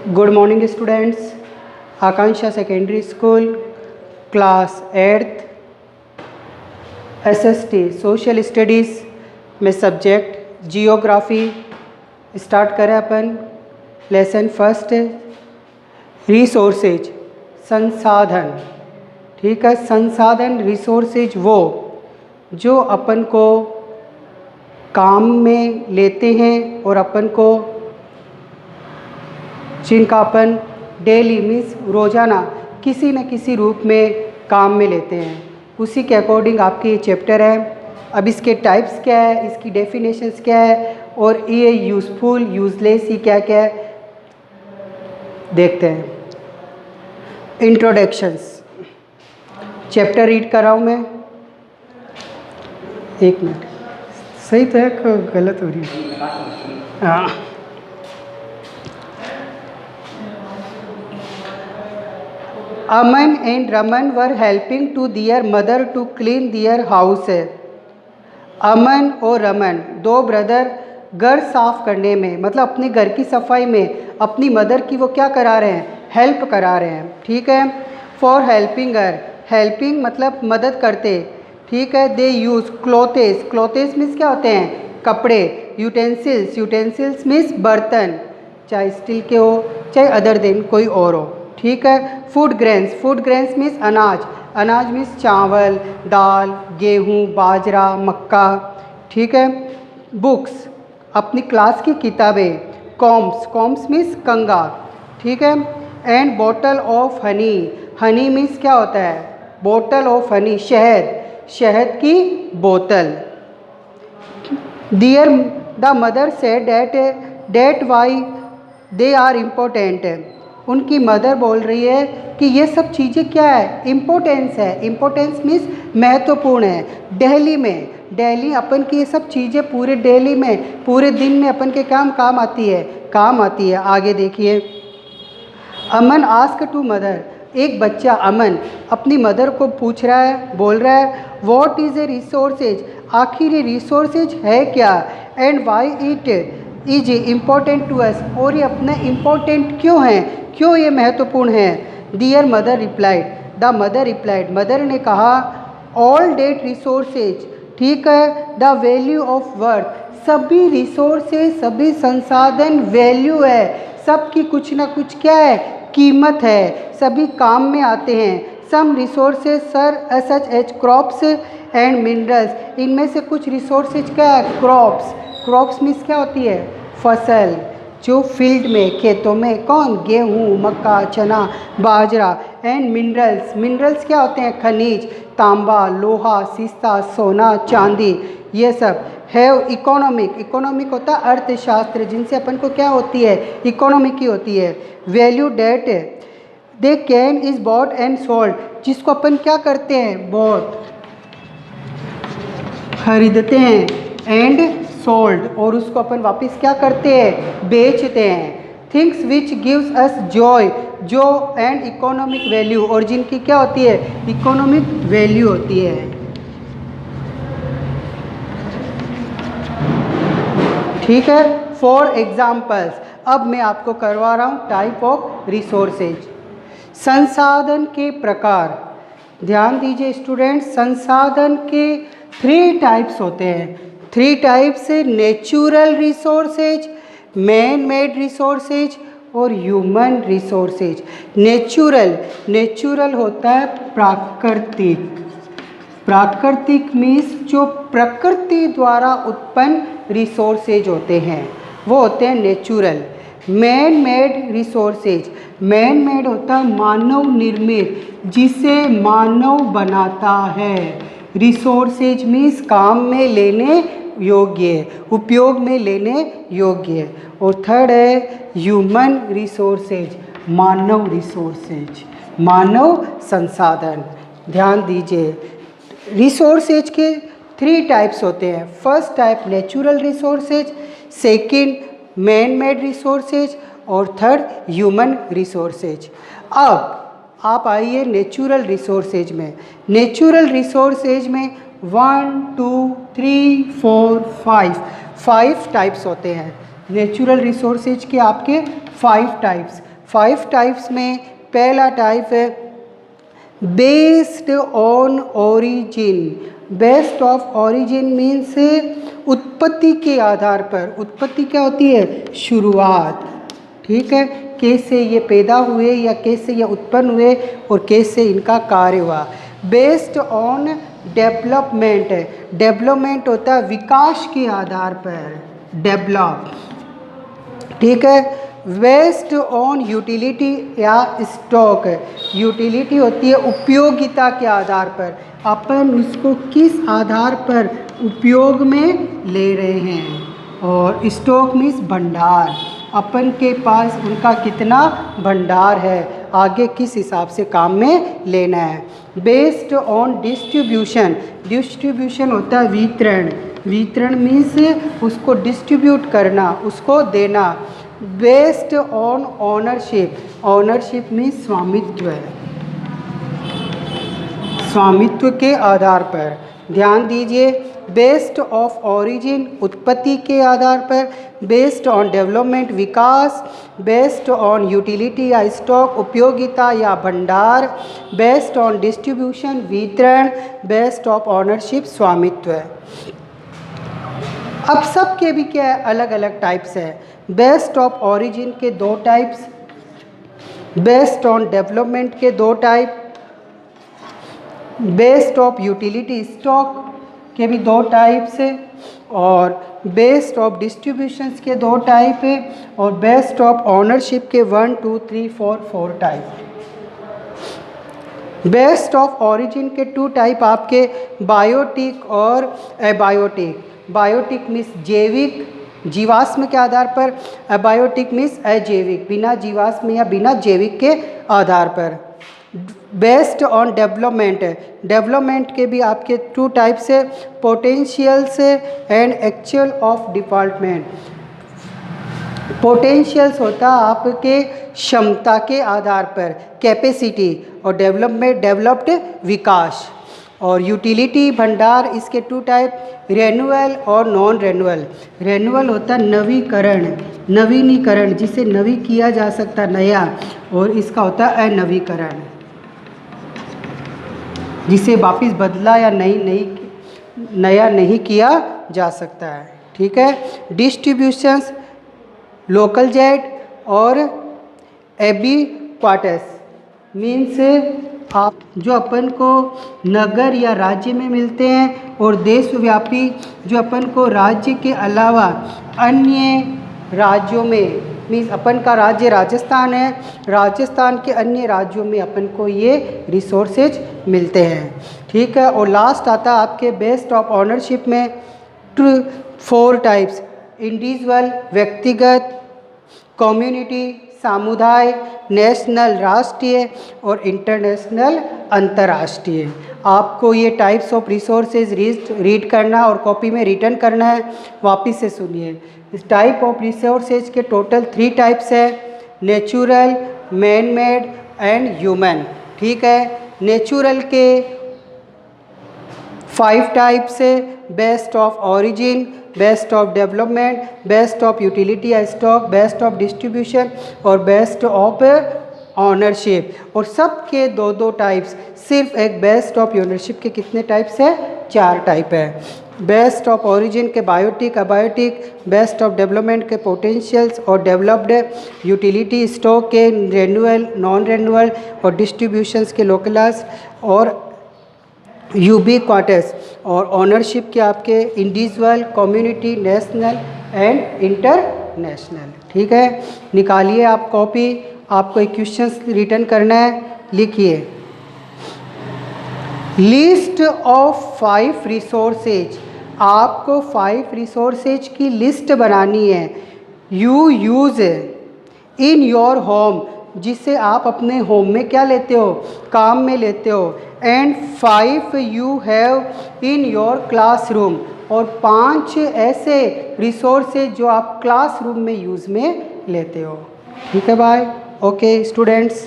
Good morning students. Akanksha secondary school class 8th SST social studies में subject geography start करें अपन। Lesson first resources, संसाधन। ठीक है, संसाधन रिसोर्सेज वो जो अपन को काम में लेते हैं और अपन को जिनका अपन डेली मीन्स रोज़ाना किसी न किसी रूप में काम में लेते हैं, उसी के अकॉर्डिंग आपके ये चैप्टर है। अब इसके टाइप्स क्या है, इसकी डेफिनेशंस क्या है और ये यूज़फुल यूज़लेस ही क्या क्या है देखते हैं। इंट्रोडक्शंस चैप्टर रीड कर रहा हूँ मैं। एक मिनट, सही तो है, गलत हो रही है। हाँ, Aman and Raman were helping to their mother to clean their house. अमन और रमन दो ब्रदर घर साफ करने में, मतलब अपने घर की सफाई में अपनी मदर की वो क्या करा रहे हैं, हेल्प करा रहे हैं। ठीक है, फॉर हेल्पिंग हर, हेल्पिंग मतलब मदद करते। ठीक है, दे यूज़ क्लोथेस, क्लोथेस मीन्स क्या होते हैं, कपड़े। यूटेंसिल्स, यूटेंसिल्स मीन्स बर्तन, चाहे स्टील के हो चाहे अदर देन कोई और हो। ठीक है, food grains, food grains means अनाज, अनाज मीन्स चावल, दाल, गेहूँ, बाजरा, मक्का। ठीक है, बुक्स अपनी क्लास की किताबें। कॉम्स, कॉम्स मीन्स कंघा। ठीक है, and bottle of honey, honey means क्या होता है, बॉटल ऑफ हनी, शहद, शहद की बोतल। Dear the mother said that why they are important, उनकी मदर बोल रही है कि ये सब चीज़ें क्या है, इम्पोर्टेंस है। इम्पोर्टेंस मीन्स महत्वपूर्ण है। डेली में, डेली अपन की ये सब चीज़ें पूरे डेली में, पूरे दिन में अपन के काम आती है, काम आती है। आगे देखिए, अमन आस्क टू मदर, एक बच्चा अमन अपनी मदर को पूछ रहा है, बोल रहा है व्हाट इज़ ए रिसोर्सेज, आखिर ये रिसोर्सेज है क्या, and why it is important to us, और ये अपना इम्पोर्टेंट क्यों है, क्यों ये महत्वपूर्ण है। Dear mother replied, the mother replied, mother ने कहा ऑल डेट रिसोर्सेज, ठीक है, द वैल्यू ऑफ वर्थ, सभी रिसोर्सेज, सभी संसाधन वैल्यू है, सबकी कुछ ना कुछ क्या है, कीमत है, सभी काम में आते हैं। Some resources sir such as crops and minerals, इनमें से कुछ रिसोर्सेज क्या है, क्रॉप्स, क्रॉप्स मीन्स क्या होती है, फसल, जो फील्ड में, खेतों में, कौन, गेहूँ, मक्का, चना, बाजरा। एंड मिनरल्स, मिनरल्स क्या होते हैं, खनिज, तांबा, लोहा, सीसा, सोना, चांदी, ये सब। हैव इकोनॉमिक, इकोनॉमिक होता है अर्थशास्त्र, जिनसे अपन को क्या होती है, इकोनॉमी की होती है। Value that they can is bought and sold, जिसको अपन क्या करते हैं, बॉट खरीदते हैं, एंड सोल्ड, और उसको अपन वापस क्या करते हैं, बेचते हैं। Things which gives us Joy, जो एंड इकोनॉमिक वैल्यू, और जिनकी क्या होती है, इकोनॉमिक वैल्यू होती है। ठीक है, फॉर एग्जाम्पल्स, अब मैं आपको करवा रहा हूँ टाइप ऑफ रिसोर्सेज, संसाधन के प्रकार। ध्यान दीजिए स्टूडेंट्स, संसाधन के 3 टाइप्स होते हैं। 3 types, natural resources, man made resources और ह्यूमन रिसोर्सेज। नेचुरल, नेचुरल होता है प्राकृतिक, प्राकृतिक मीन्स जो प्रकृति द्वारा उत्पन्न रिसोर्सेज होते हैं वो होते हैं natural. Man made resources, man made होता है मानव निर्मित, जिसे मानव बनाता है। रिसोर्सेज मीन्स काम में लेने योग्य, उपयोग में लेने योग्य। और थर्ड है ह्यूमन रिसोर्सेज, मानव रिसोर्सेज, मानव संसाधन। ध्यान दीजिए, रिसोर्सेज के 3 टाइप्स होते हैं। First type natural resources, second man made resources और थर्ड ह्यूमन रिसोर्सेज। अब आप आइए नेचुरल रिसोर्सेज में। नेचुरल रिसोर्सेज में 1 2 3 4 5 टाइप्स होते हैं। नेचुरल रिसोर्सेज के आपके 5 टाइप्स। 5 टाइप्स में पहला टाइप है based on origin. Based of origin means उत्पत्ति के आधार पर। उत्पत्ति क्या होती है? शुरुआत। ठीक है, कैसे ये पैदा हुए या कैसे ये उत्पन्न हुए और कैसे इनका कार्य हुआ। Based on development. डेवलपमेंट होता है विकास के आधार पर, डेवलप। ठीक है। बेस्ड ऑन यूटिलिटी या स्टॉक। यूटिलिटी होती है उपयोगिता के आधार पर, अपन उसको किस आधार पर उपयोग में ले रहे हैं। और स्टॉक मीन्स भंडार, अपन के पास उनका कितना भंडार है, आगे किस हिसाब से काम में लेना है। Based on distribution. डिस्ट्रीब्यूशन होता है वितरण। वितरण मीन्स उसको डिस्ट्रीब्यूट करना, उसको देना। Based on ownership. Ownership means स्वामित्व है, स्वामित्व के आधार पर। ध्यान दीजिए, बेस्ड ऑफ ओरिजिन उत्पत्ति के आधार पर, based on development Vikas, based on utility या स्टॉक उपयोगिता या भंडार, बेस्ड ऑन डिस्ट्रीब्यूशन वितरण, बेस्ड ऑफ ओनरशिप स्वामित्व। अब सब के भी क्या है, अलग अलग टाइप्स है। बेस्ड ऑफ ओरिजिन के 2 टाइप्स, बेस्ड ऑन डेवलपमेंट के 2 type, based of utility stock के भी 2 टाइप्स है, और बेस्ड ऑफ डिस्ट्रीब्यूशंस के 2 टाइप है, और बेस्ड ऑफ ओनरशिप के 1 2 3 4 टाइप। बेस्ड ऑफ ओरिजिन के 2 टाइप आपके बायोटिक और एबायोटिक। बायोटिक मीन्स जैविक, जीवाश्म के आधार पर। एबायोटिक मीन्स अजैविक, बिना जीवाश्म या बिना जैविक के आधार पर। Based on development. डेवलपमेंट के भी आपके 2 टाइप्स है, potentials and actual of department. Potentials होता है आपके क्षमता के आधार पर, कैपेसिटी, और डेवलपमेंट डेवलप्ड विकास। और यूटिलिटी भंडार, इसके 2 टाइप, रेन्यूअल और नॉन रेन्यूअल। रेन्यूअल होता है नवीकरण, नवीनीकरण, जिसे नवी किया जा सकता नया, और इसका होता है अनवीकरण, जिसे वापस बदला या नया नहीं किया जा सकता है। ठीक है। डिस्ट्रीब्यूशंस लोकल जेट और एबी क्वार्टर्स मीन्स आप जो अपन को नगर या राज्य में मिलते हैं, और देशव्यापी जो अपन को राज्य के अलावा अन्य राज्यों में, मीन्स अपन का राज्य राजस्थान है, राजस्थान के अन्य राज्यों में अपन को ये रिसोर्सेज मिलते हैं। ठीक है। और लास्ट आता है आपके बेस्ड ऑफ ओनरशिप में 4 टाइप्स, इंडिविजुअल व्यक्तिगत, कम्युनिटी समुदाय, नेशनल राष्ट्रीय, और इंटरनेशनल अंतर्राष्ट्रीय। आपको ये टाइप्स ऑफ रिसोर्सेज रीड करना और कॉपी में रिटर्न करना है। वापस से सुनिए, इस टाइप ऑफ रिसोर्सेज के टोटल 3 टाइप्स है, natural, man made and human. ठीक है। नेचुरल के 5 टाइप्स है, based of origin, best of development, best of utility या स्टॉक, बेस्ट ऑफ डिस्ट्रीब्यूशन, और बेस्ट ऑफ ऑनरशिप। और सब के 2 टाइप्स। सिर्फ एक बेस्ट ऑफ ओनरशिप के कितने टाइप्स है? 4 टाइप है। बेस्ट ऑफ ओरिजिन के biotic, abiotic, best of development के पोटेंशियल्स और डेवलप्ड, यूटिलिटी स्टॉक के रेन्यूअल, नॉन रेन्यूअल, और डिस्ट्रीब्यूशंस के लोकलाइज और यूबी क्वार्टर्स, और ऑनरशिप के आपके individual, community, national and international. ठीक है। निकालिए आप कॉपी, आपको एक क्वेश्चन रिटर्न करना है। लिखिए, लिस्ट ऑफ 5 रिसोर्सेज। आपको 5 रिसोर्सेज की लिस्ट बनानी है। You use in your home, जिसे आप अपने होम में क्या लेते हो? काम में लेते हो। And 5 you have in your classroom, और 5 ऐसे रिसोर्सेज जो आप क्लासरूम में यूज़ में लेते हो। ठीक है भाई। Okay students.